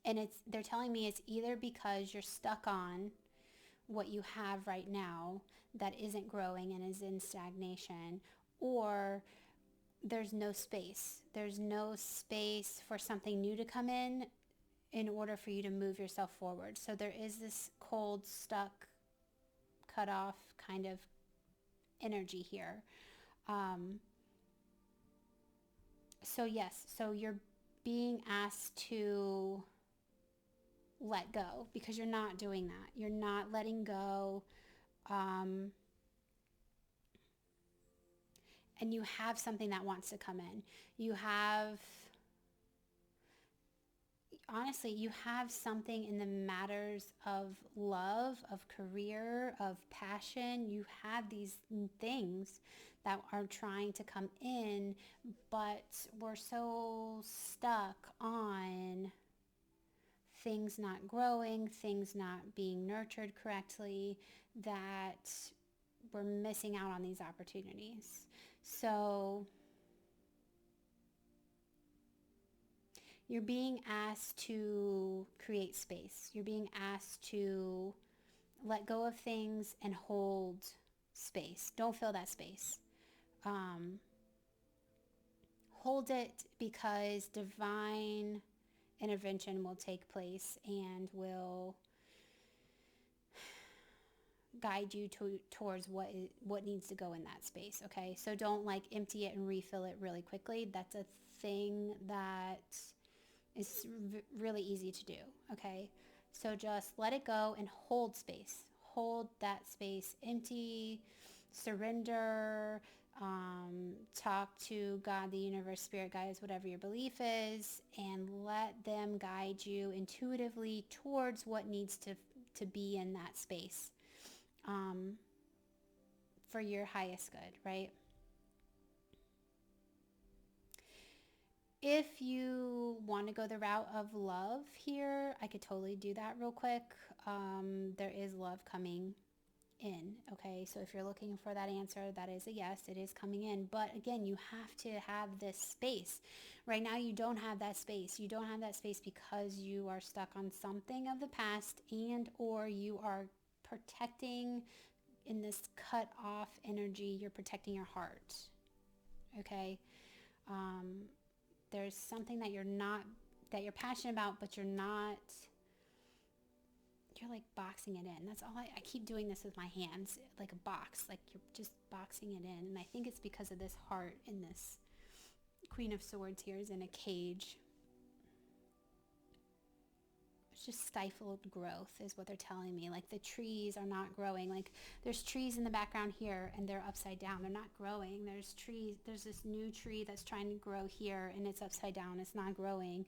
And they're telling me it's either because you're stuck on what you have right now that isn't growing and is in stagnation, or there's no space. There's no space for something new to come in order for you to move yourself forward. So there is this cold, stuck, cut off kind of energy here. So yes, so you're being asked to let go because you're not doing that. You're not letting go. And you have something that wants to come in. You have, honestly, you have something in the matters of love, of career, of passion. You have these things that are trying to come in, but we're so stuck on things not growing, things not being nurtured correctly, that we're missing out on these opportunities. So you're being asked to create space. You're being asked to let go of things and hold space. Don't fill that space. Hold it, because divine intervention will take place and will guide you towards what needs to go in that space. Okay, so don't like empty it and refill it really quickly. That's a thing that is really easy to do. Okay, so just let it go and hold space. Hold that space empty. Surrender. Talk to God, the universe, spirit guides, whatever your belief is, and let them guide you intuitively towards what needs to be in that space, for your highest good, right? If you want to go the route of love here, I could totally do that real quick. There is love coming in. Okay, so if you're looking for that answer, that is a yes, it is coming in. But again, you have to have this space. Right now, you don't have that space. You don't have that space because you are stuck on something of the past, and or you are protecting in this cut off energy. You're protecting your heart. Okay. There's something that you're passionate about, but you're like boxing it in. That's all I keep doing this with my hands, like a box, like you're just boxing it in. And I think it's because of this heart in this Queen of Swords here is in a cage. It's just stifled growth is what they're telling me. Like the trees are not growing. Like there's trees in the background here and they're upside down. They're not growing. There's this new tree that's trying to grow here and it's upside down. It's not growing.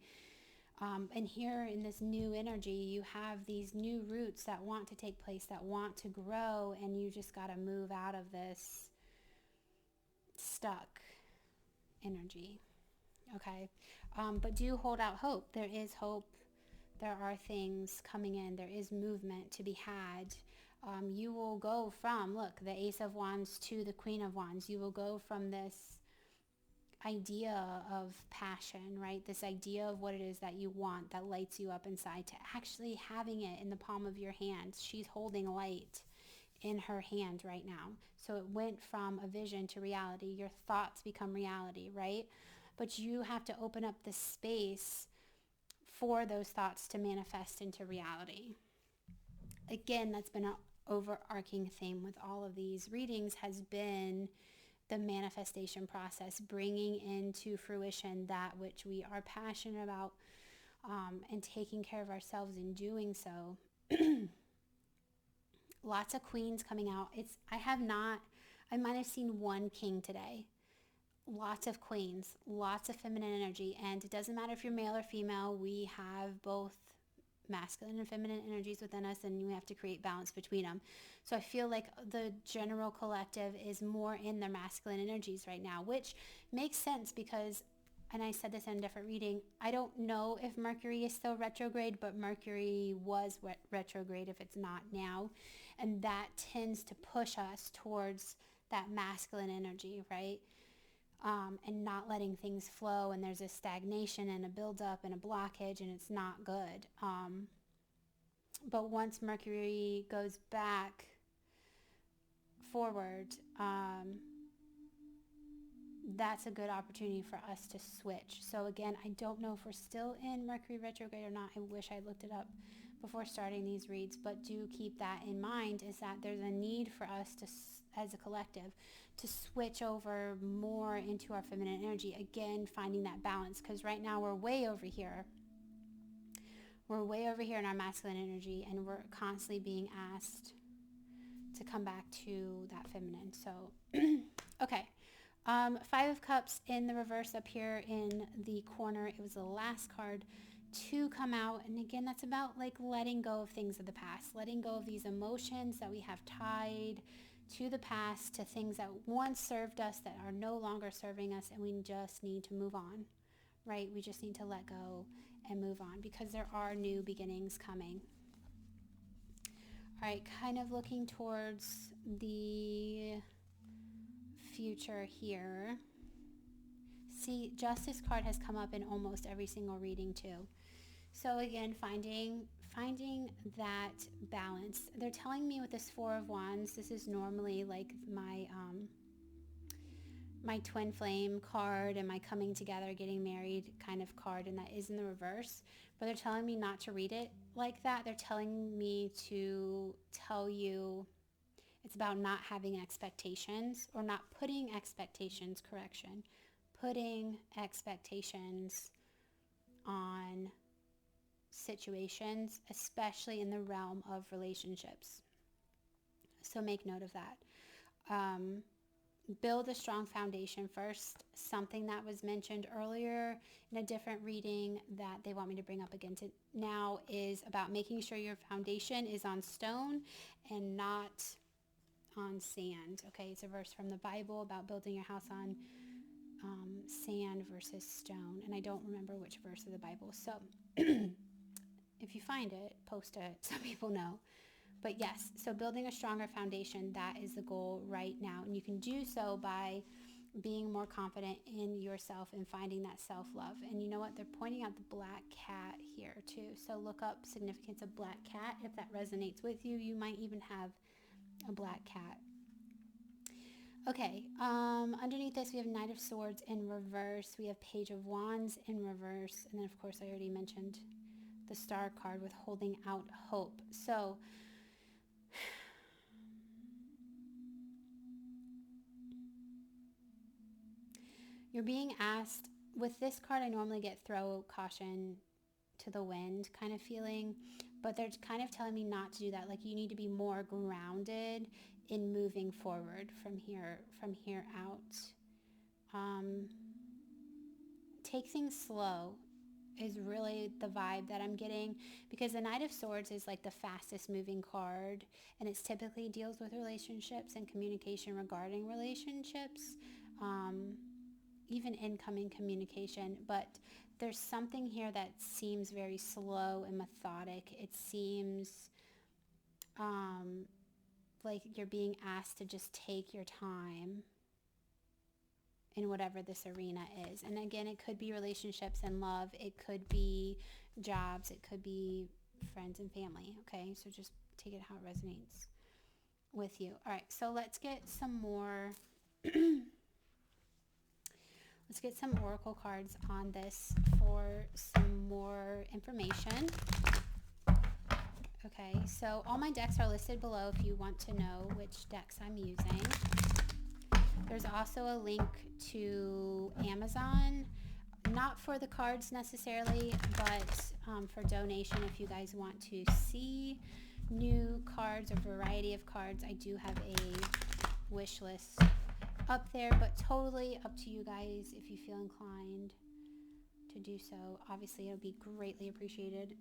And here in this new energy, you have these new roots that want to take place, that want to grow, and you just got to move out of this stuck energy. Okay. But do hold out hope. There is hope. There are things coming in. There is movement to be had. You will go from, look, the Ace of Wands to the Queen of Wands. You will go from this idea of passion, right? This idea of what it is that you want, that lights you up inside, to actually having it in the palm of your hand. She's holding light in her hand right now. So it went from a vision to reality. Your thoughts become reality, right? But you have to open up the space for those thoughts to manifest into reality. Again, that's been an overarching theme with all of these readings, has been the manifestation process, bringing into fruition that which we are passionate about, and taking care of ourselves in doing so. Lots of queens coming out. I might have seen one king today. Lots of queens, lots of feminine energy, and it doesn't matter if you're male or female. We have both masculine and feminine energies within us, and we have to create balance between them. So I feel like the general collective is more in their masculine energies right now, which makes sense because, and I said this in a different reading, I don't know if Mercury is still retrograde, but Mercury was retrograde if it's not now, and that tends to push us towards that masculine energy, right? and not letting things flow, and there's a stagnation and a buildup and a blockage, and it's not good. But once Mercury goes back forward, that's a good opportunity for us to switch. So again, I don't know if we're still in Mercury retrograde or not. I wish I looked it up before starting these reads, but do keep that in mind, is that there's a need for us to, as a collective, to switch over more into our feminine energy. Again, finding that balance, because right now we're way over here. We're way over here in our masculine energy, and we're constantly being asked to come back to that feminine. So, okay. Five of Cups in the reverse up here in the corner. It was the last card to come out. And again, that's about like letting go of things of the past, letting go of these emotions that we have tied to the past, to things that once served us that are no longer serving us, and we just need to move on, right? We just need to let go and move on, because there are new beginnings coming. All right, kind of looking towards the future here. See, Justice card has come up in almost every single reading too. So again, finding that balance. They're telling me with this Four of Wands, this is normally like my my twin flame card and my coming together, getting married kind of card, and that is in the reverse. But they're telling me not to read it like that. They're telling me to tell you it's about not having expectations, or not putting expectations, putting expectations on situations, especially in the realm of relationships. So make note of that. Build a strong foundation first. Something that was mentioned earlier in a different reading that they want me to bring up again now is about making sure your foundation is on stone and not on sand. Okay, it's a verse from the Bible about building your house on sand versus stone, and I don't remember which verse of the Bible. So if you find it, post it so people know. But yes, so building a stronger foundation, that is the goal right now. And you can do so by being more confident in yourself and finding that self-love. And you know what? They're pointing out the black cat here too. So look up significance of black cat. If that resonates with you, you might even have a black cat. Okay, underneath this we have Knight of Swords in reverse. We have Page of Wands in reverse. And then of course I already mentioned the Star card with holding out hope. So you're being asked, with this card I normally get throw caution to the wind kind of feeling, but they're kind of telling me not to do that. Like, you need to be more grounded in moving forward from here out. Take things slow is really the vibe that I'm getting, because the Knight of Swords is like the fastest moving card, and it's typically deals with relationships and communication regarding relationships, even incoming communication. But there's something here that seems very slow and methodic. It seems like you're being asked to just take your time in whatever this arena is. And again, it could be relationships and love. It could be jobs. It could be friends and family. Okay, so just take it how it resonates with you. All right, so let's get some more let's get some oracle cards on this for some more information. Okay, so all my decks are listed below if you want to know which decks I'm using. There's also a link to Amazon, not for the cards necessarily, but for donation if you guys want to see new cards or variety of cards. I do have a wish list up there, but totally up to you guys if you feel inclined to do so. Obviously, it would be greatly appreciated.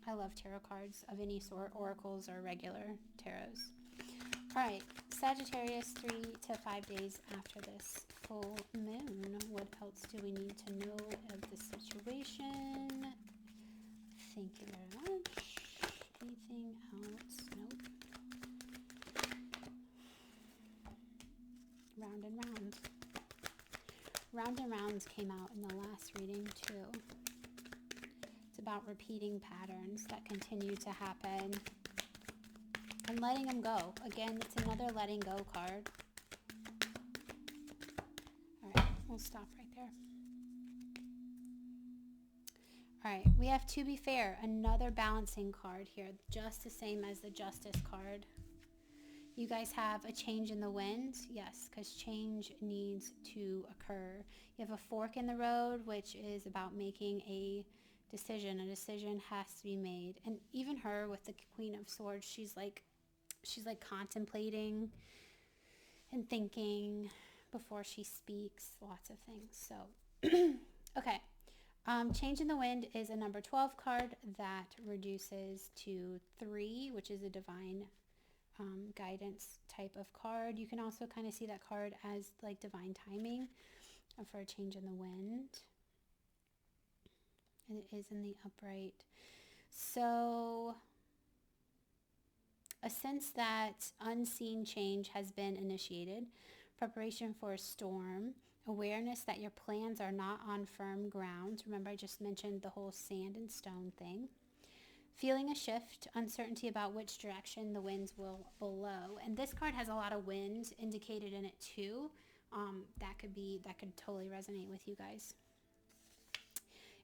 I love tarot cards of any sort, oracles or regular tarots. All right, Sagittarius, 3 to 5 days after this full moon. What else do we need to know of the situation? Thank you very much. Anything else? Nope. Round and round. round and rounds came out in the last reading too. It's about repeating patterns that continue to happen and letting them go. Again, it's another letting go card. All right, we'll stop right there. All right, we have To Be Fair, another balancing card here, just the same as the Justice card. You guys have a change in the wind. Yes, because change needs to occur. You have a fork in the road, which is about making a decision. A decision has to be made. And even her with the Queen of Swords, she's like contemplating and thinking before she speaks, lots of things. So, okay. Change in the Wind is a number 12 card that reduces to 3, which is a divine guidance type of card. You can also kind of see that card as like divine timing for a change in the wind. And it is in the upright. So a sense that unseen change has been initiated, preparation for a storm, awareness that your plans are not on firm ground. Remember, I just mentioned the whole sand and stone thing. Feeling a shift, uncertainty about which direction the winds will blow. And this card has a lot of wind indicated in it too. That could totally resonate with you guys.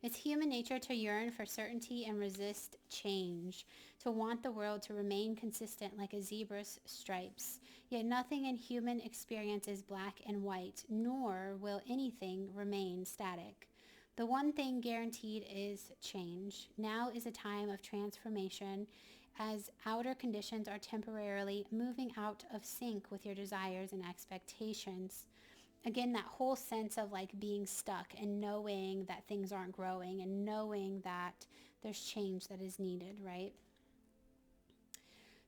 It's human nature to yearn for certainty and resist change, to want the world to remain consistent like a zebra's stripes. Yet nothing in human experience is black and white, nor will anything remain static. The one thing guaranteed is change. Now is a time of transformation as outer conditions are temporarily moving out of sync with your desires and expectations. Again, that whole sense of like being stuck and knowing that things aren't growing and knowing that there's change that is needed, right?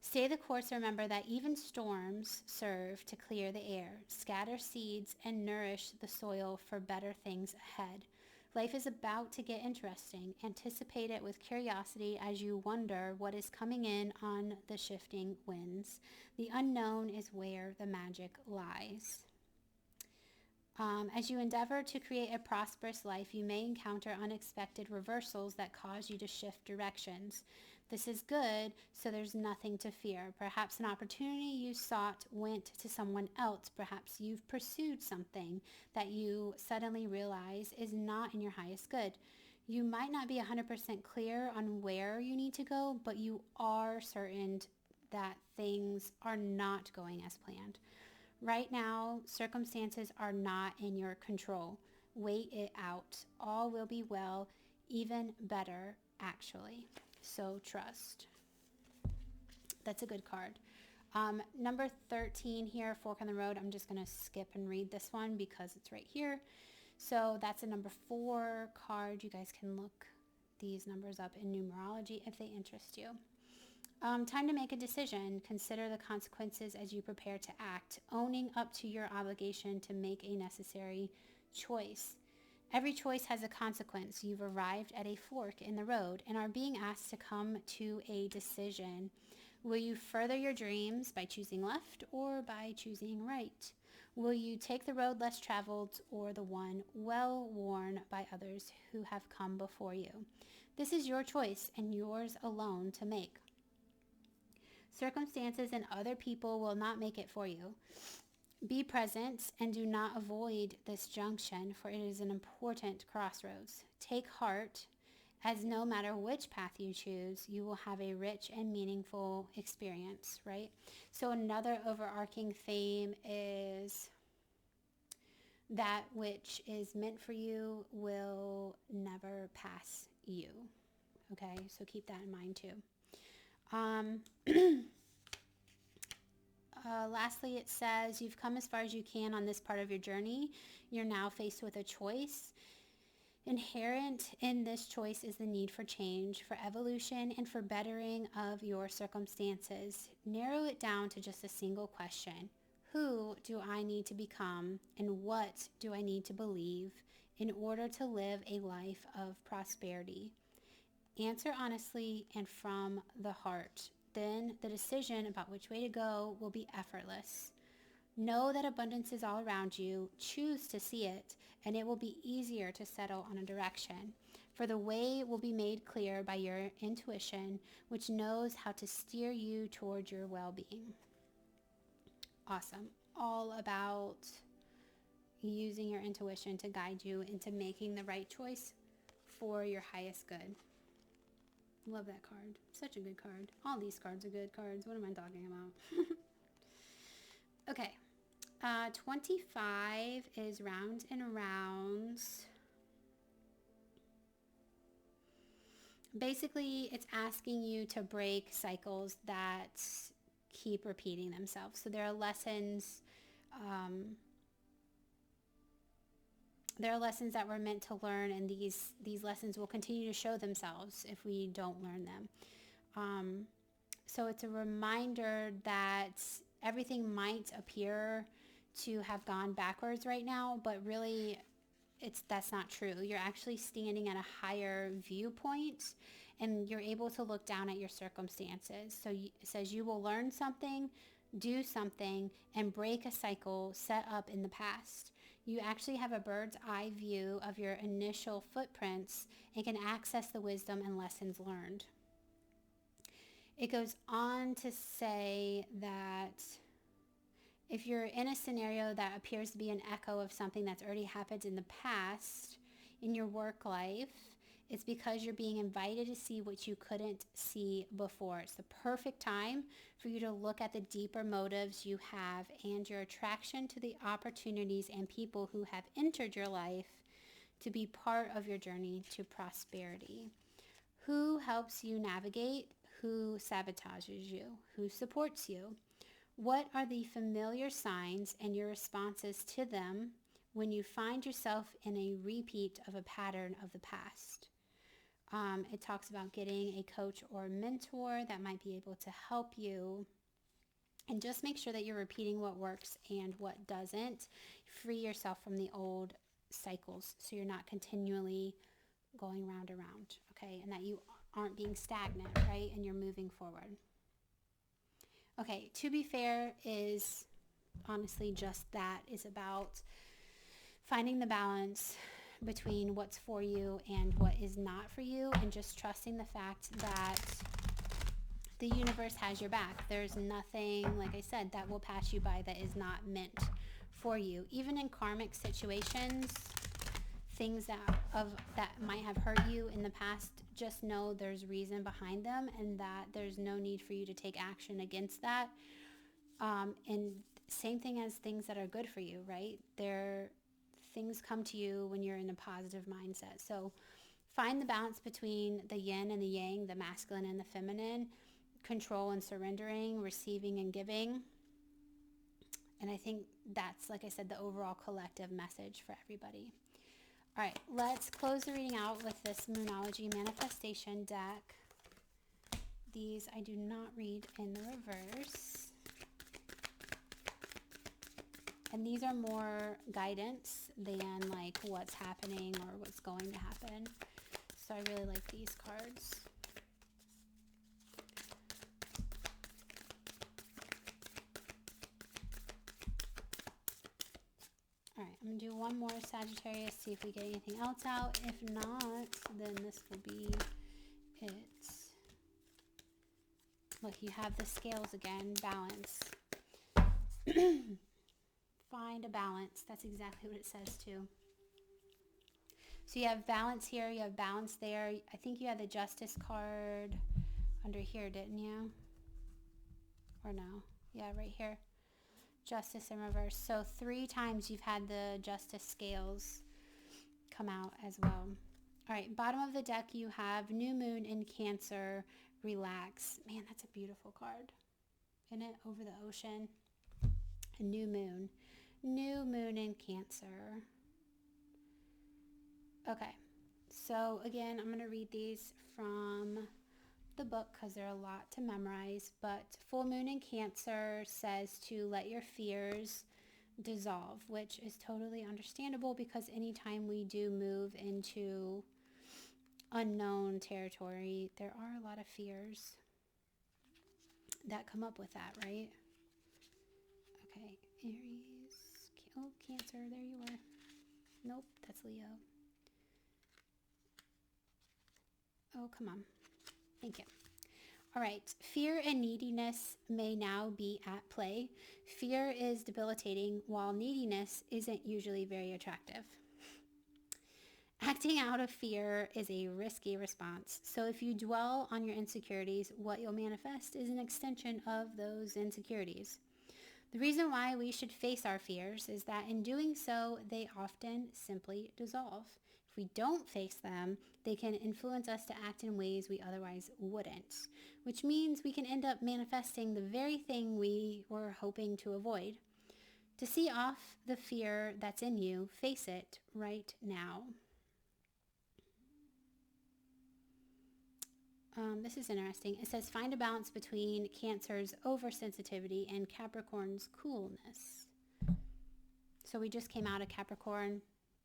Stay the course. Remember that even storms serve to clear the air, scatter seeds, and nourish the soil for better things ahead. Life is about to get interesting. Anticipate it with curiosity as you wonder what is coming in on the shifting winds. The unknown is where the magic lies. As you endeavor to create a prosperous life, you may encounter unexpected reversals that cause you to shift directions. This is good, so there's nothing to fear. Perhaps an opportunity you sought went to someone else. Perhaps you've pursued something that you suddenly realize is not in your highest good. You might not be 100% clear on where you need to go, but you are certain that things are not going as planned. Right now, circumstances are not in your control. Wait it out. All will be well, even better, actually. So trust. That's a good card. Number 13 here, Fork in the Road. I'm just going to skip and read this one because it's right here. So that's a number 4 card. You guys can look these numbers up in numerology if they interest you. Time to make a decision. Consider the consequences as you prepare to act, owning up to your obligation to make a necessary choice. Every choice has a consequence. You've arrived at a fork in the road and are being asked to come to a decision. Will you further your dreams by choosing left or by choosing right? Will you take the road less traveled or the one well worn by others who have come before you? This is your choice and yours alone to make. Circumstances and other people will not make it for you. Be present and do not avoid this junction, for it is an important crossroads. Take heart, as no matter which path you choose, you will have a rich and meaningful experience, right? So another overarching theme is that which is meant for you will never pass you. Okay, so keep that in mind too. Lastly, it says, you've come as far as you can on this part of your journey. You're now faced with a choice. Inherent in this choice is the need for change, for evolution, and for bettering of your circumstances. Narrow it down to just a single question. Who do I need to become, and what do I need to believe in order to live a life of prosperity? Answer honestly and from the heart. Then the decision about which way to go will be effortless. Know that abundance is all around you. Choose to see it, and it will be easier to settle on a direction. For the way will be made clear by your intuition, which knows how to steer you toward your well-being. Awesome. All about using your intuition to guide you into making the right choice for your highest good. Love that card. Such a good card. All these cards are good cards. What am I talking about? Okay. 25 is rounds and rounds. Basically, it's asking you to break cycles that keep repeating themselves. So there are lessons that we're meant to learn, and these lessons will continue to show themselves if we don't learn them. So it's a reminder that everything might appear to have gone backwards right now, but really that's not true. You're actually standing at a higher viewpoint, and you're able to look down at your circumstances. So it says you will learn something, do something, and break a cycle set up in the past. You actually have a bird's eye view of your initial footprints and can access the wisdom and lessons learned. It goes on to say that if you're in a scenario that appears to be an echo of something that's already happened in the past in your work life, it's because you're being invited to see what you couldn't see before. It's the perfect time for you to look at the deeper motives you have and your attraction to the opportunities and people who have entered your life to be part of your journey to prosperity. Who helps you navigate? Who sabotages you? Who supports you? What are the familiar signs and your responses to them when you find yourself in a repeat of a pattern of the past? It talks about getting a coach or mentor that might be able to help you, and just make sure that you're repeating what works and what doesn't. Free yourself from the old cycles so you're not continually going round and round, okay? And that you aren't being stagnant, right? And you're moving forward. Okay, to be fair is honestly just that. Is about finding the balance between what's for you and what is not for you, and just trusting the fact that the universe has your back. There's nothing, like I said, that will pass you by that is not meant for you. Even in karmic situations, things that might have hurt you in the past, just know there's reason behind them, and that there's no need for you to take action against that. And same thing as things that are good for you, right? Things come to you when you're in a positive mindset. So find the balance between the yin and the yang, the masculine and the feminine, control and surrendering, receiving and giving. And I think that's, like I said, the overall collective message for everybody. All right, let's close the reading out with this Moonology manifestation deck. These I do not read in the reverse. And these are more guidance than like what's happening or what's going to happen. So I really like these cards. All right, I'm going to do one more Sagittarius, see if we get anything else out. If not, then this will be it. Look, you have the scales again, balance. Find a balance. That's exactly what it says too. So you have balance here, you have balance there. I think you had the Justice card under here, didn't you? Or no? Yeah, right here. Justice in reverse. So 3 times you've had the Justice scales come out as well. All right, bottom of the deck you have New Moon in Cancer, relax. Man, that's a beautiful card. Isn't it? Over the ocean. A new moon. New moon in Cancer. Okay, so again, I'm going to read these from the book because they're a lot to memorize, but full moon in Cancer says to let your fears dissolve, which is totally understandable because anytime we do move into unknown territory, there are a lot of fears that come up with that, right? Okay, Aries. Oh, Cancer. There you are. Nope, that's Leo. Oh, come on. Thank you. All right. Fear and neediness may now be at play. Fear is debilitating, while neediness isn't usually very attractive. Acting out of fear is a risky response. So if you dwell on your insecurities, what you'll manifest is an extension of those insecurities. The reason why we should face our fears is that in doing so, they often simply dissolve. If we don't face them, they can influence us to act in ways we otherwise wouldn't, which means we can end up manifesting the very thing we were hoping to avoid. To see off the fear that's in you, face it right now. This is interesting. It says, find a balance between Cancer's oversensitivity and Capricorn's coolness. So we just came out of Capricorn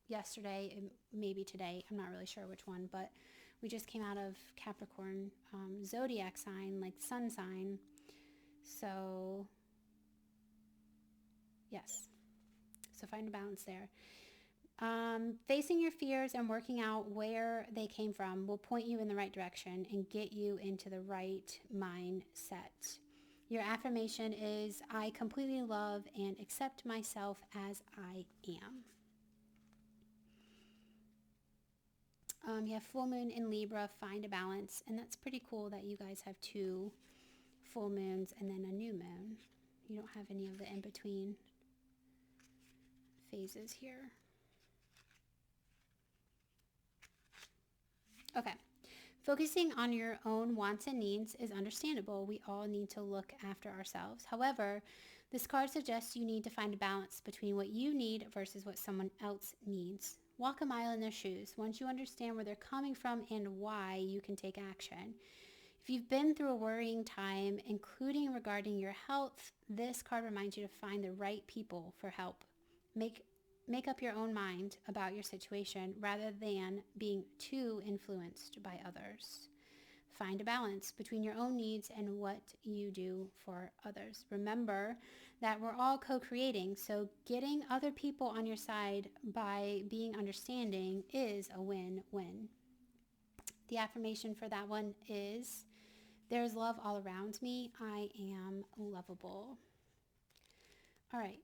yesterday, maybe today. I'm not really sure which one, but we just came out of Capricorn zodiac sign, like sun sign. So, yes. So find a balance there. Facing your fears and working out where they came from will point you in the right direction and get you into the right mindset. Your affirmation is, I completely love and accept myself as I am. You have full moon in Libra, find a balance, and that's pretty cool that you guys have 2 full moons and then a new moon. You don't have any of the in-between phases here. Okay, focusing on your own wants and needs is understandable. We all need to look after ourselves. However, this card suggests you need to find a balance between what you need versus what someone else needs. Walk a mile in their shoes. Once you understand where they're coming from and why, you can take action. If you've been through a worrying time, including regarding your health, this card reminds you to find the right people for help. Make up your own mind about your situation rather than being too influenced by others. Find a balance between your own needs and what you do for others. Remember that we're all co-creating, so getting other people on your side by being understanding is a win-win. The affirmation for that one is, there's love all around me. I am lovable. All right.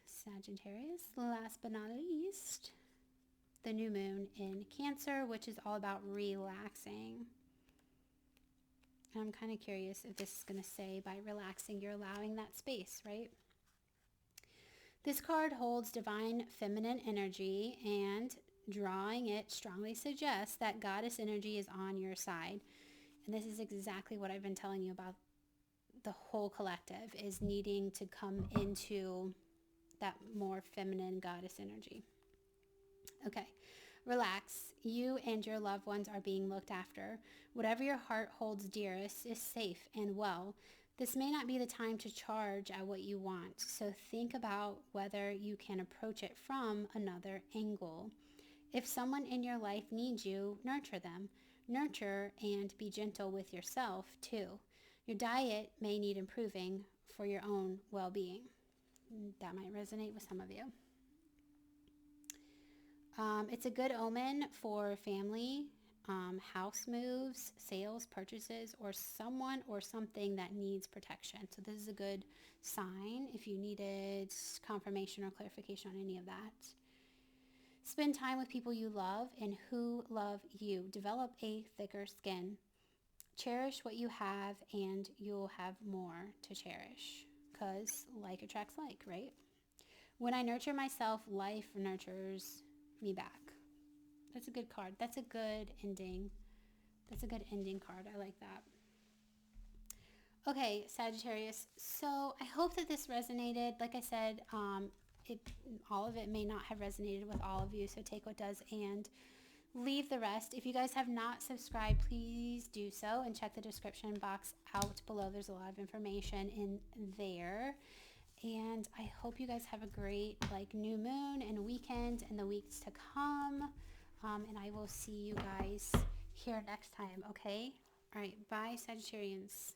Sagittarius, last but not least, the new moon in Cancer, which is all about relaxing. I'm kind of curious if this is going to say by relaxing, you're allowing that space, right? This card holds divine feminine energy, and drawing it strongly suggests that goddess energy is on your side. And this is exactly what I've been telling you about the whole collective, is needing to come into that more feminine goddess energy. Okay, relax. You and your loved ones are being looked after. Whatever your heart holds dearest is safe and well. This may not be the time to charge at what you want, so think about whether you can approach it from another angle. If someone in your life needs you, nurture them. Nurture and be gentle with yourself too. Your diet may need improving for your own well-being. That might resonate with some of you. It's a good omen for family, house moves, sales, purchases, or someone or something that needs protection. So this is a good sign if you needed confirmation or clarification on any of that. Spend time with people you love and who love you. Develop a thicker skin. Cherish what you have and you'll have more to cherish. Because like attracts like, right? When I nurture myself, life nurtures me back. That's a good card. That's a good ending. That's a good ending card. I like that. Okay, Sagittarius. So I hope that this resonated. Like I said, all of it may not have resonated with all of you. So take what does and leave the rest. If you guys have not subscribed, please do so and check the description box out below. There's a lot of information in there. And I hope you guys have a great new moon and weekend and the weeks to come. And I will see you guys here next time, okay? All right, bye, Sagittarians.